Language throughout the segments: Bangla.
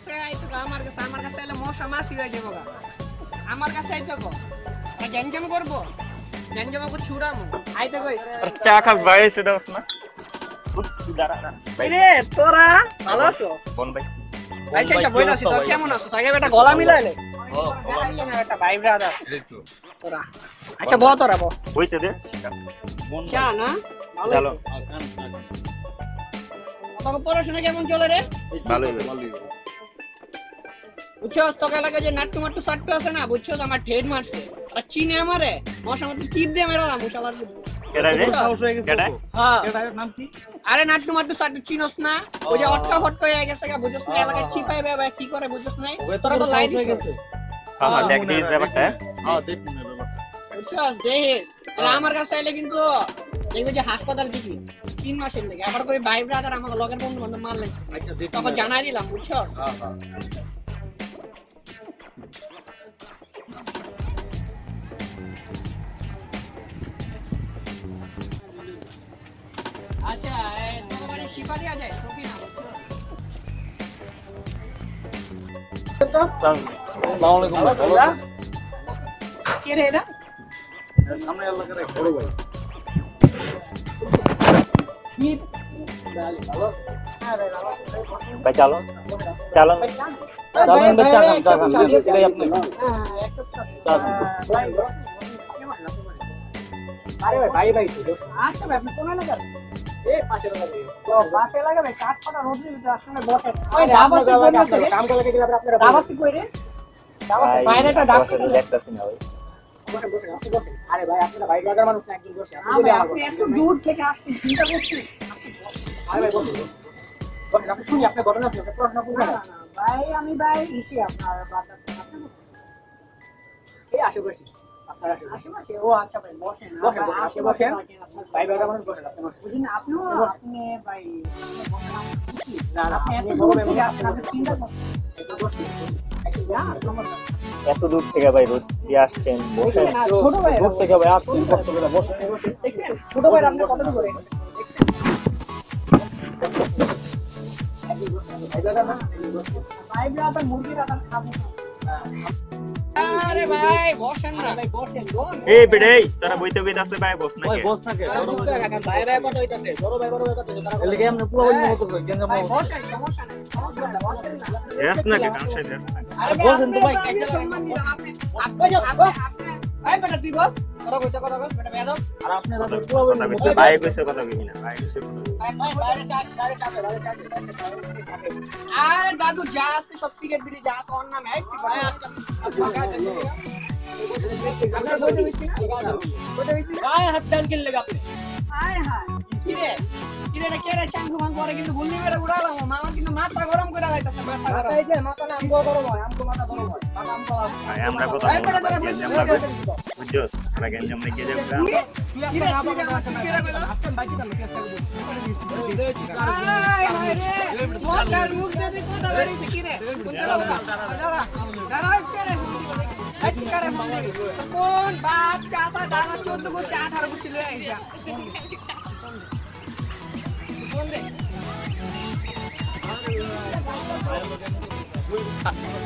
কাছে আইতো আমার কাছে এলে মশা মাছি হয়ে যাবো গা আমার কাছে আইতো গো গ্যাঞ্জাম করবো গ্যাঞ্জাম ওকে ছুড়ামো আইতে কই চা খাস ভাই এসে দাওস না দাঁড়া রে তোরা ভালো আছো কোন ভাই ভাই সেটা বইলা আছি তো কেমন আছো আগে বেটা গলা মিলাইলে একটা ভাই ব্রাদার তোরা আচ্ছা বল তোরা বল হইতে দে চা না চলো তোর পড়াশোনা কেমন চলে রে ভালোই বুঝছস তোকে লাগে যে নাট্টু মাট্টু সাট্টু আছে না বুঝছস আমার ঠেড মারছে আর চিনে আমারে মশা মতো টিপ দিয়ে মেরালাম মশালার কেডা রে সাহস হয়ে গেছে হ্যাঁ এটার নাম কি আরে নাট্টু মাট্টু সাট্টু চিনস না ওই যে অটকা ফটকা হয়ে গেছে গা বুঝছস না এলাকায় চিপাই বাবা কি করে বুঝছস না তোরা তো লাইন হয়ে গেছে হ্যাঁ দেখ দিস ব্যাপারটা হ্যাঁ দেখ না ব্যাপারটা বুঝছস দেখিস আমার কাছে আইলে কিন্তু দেখবে যে হাসপাতাল দিবি 3 মাসের লেগে আবার করে ভাই ব্রাদার আমার লগের বন্ধু বান্ধব মারলেন আচ্ছা দেখ তখন জানাই দিলাম বুঝছস হ্যাঁ হ্যাঁ আচ্ছা তোর বাড়ি শিপা দিয়া যায় টপি না আসসালামু আলাইকুম ভাই ভালো আছেন? কে রে এটা সামনে এলাকার এক বড় ভাই কি ভাই চলো চলো চলেন ভাই, চা খান, এটাই আপনি। চা খান। আরে ভাই ভাই আচ্ছা ভাই আপনি কোন এলাকার এই পাশে লাগাবে তো পাশে লাগাবে কাট পাটা রোদ দিতে আসলে বসে ওই দাবাসি করে কাম করে গেলে আপনারা দাবাসি কইরে দাবাসি বাইরে একটা দাবাসি দেখতাছি না ভাই বসে বসে আপনি বসে আরে ভাই আপনারা ভাই বাজার মানুষ না একদিন বসে আপনি এত দূর থেকে আসছেন চিন্তা করছেন আরে ভাই বসে বসে আপনি শুনি আপনি ঘটনা শুনে প্রশ্ন করবেন না ভাই আমি ভাই ইসি আপনার বাজার আপনি এই আশেপাশে আপনার আশেপাশে ও আচ্ছা ভাই বসেন বসেন আশেপাশে ভাই বাজার মানুষ বসেন আপনি বুঝিনা আপনিও আপনি ভাই না না আপনি বড় ভাই আপনি চিন্তা করছেন এটা বসে না সমস্যা এত দূর থেকে ভাই রোদ দিয়ে আসছেন বসেন ছোট ভাই দূর থেকে ভাই আসছেন কষ্ট করে বসে দেখছেন ছোট ভাই আপনি কত করে ভাই ব্রাদার মুরগি রান্না খাবো আরে ভাই বসেন না ভাই বসেন এই বেড়ে তোরা বইতে বইতে আছে ভাই বস না ভাই বস থাকে ভাই ভাই কত হইতাছে বড় ভাই কত হইতাছে এর লাগি আমরা পুরো বন্ধ মতো করে গেঞ্জাম ভাই বসেন সমস্যা নাই সমস্যা নাই বসেন না এস না কে কাম শেষ এস না আরে বসেন তো ভাই একটা সম্মান দিলাম আপনি আপনি যাও ভাই বেটা তুই বল কথা কই বেটা বেয়াদব আর আপনি দাদা পুরো কথা কইছে ভাই কইছে কথা কইবি না ভাই কইছে কথা আরে দাদু যা আছে সব সিগারেট বিড়ি যা আছে ওর নামে ভাই আজকে আপনার বইতে হইছে না বইতে হইছে গায়ে হাত দেন কে লাগা আপনি হায় হায় কিরে কিরে রে কেরে চাঙ্গু মান করে কিন্তু গুল্লি মেরে উড়ালাম মামা কিন্তু মাথা গরম করে লাইতাছে মাথা গরম এই যে মাথা না আমগো গরম হয় আমগো মাথা গরম হয় মাথা আমগো ভাই আমরা কথা গেঞ্জাম লাগবে বুঝছস আমরা গেঞ্জাম নিয়ে যাবো কিরে না বাবা কিরে কইলো আজকে বাইকে চালাতে চেষ্টা করব মশার মুখ দিয়ে কথা বেরিয়েছে কিরে দাঁড়া কেরে কোন বাপ চাষা দাদা 14 গোষ্ঠী 18 গোষ্ঠী লয়ে আইছা কোন দে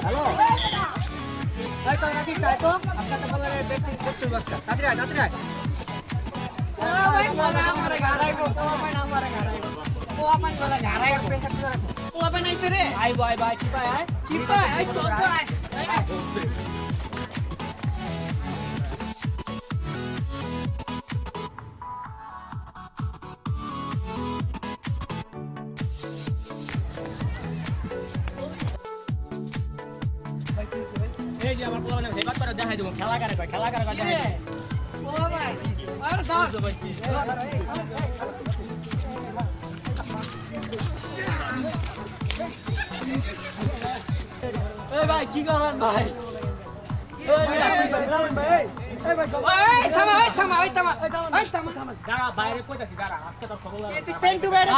হ্যালো ভাই তো নাকি চাই তো আপনাকে বলে দেখতে করতে বসকা তাড়াতাড়ি তাড়াতাড়ি ভাই বলা আমারে গাড়াইবো পোলা ভাই আমারে গাড়াইবো পোলা ভাই বলা গাড়াইবো পেছাতে রাখো পোলা ভাই নাইছে রে আই ভাই চিপা আই চল তো আই এই যে আমার পোলা মানে হেবাত করে দেখাই দেব খেলা করে দেখাই দেব পোলা ভাই আর দাও এই ভাই কি করেন ভাই থামা দাঁড়া বাইরে কইতাছি দাঁড়া আজকে তো খবর লাগে সেন্টু বাইরে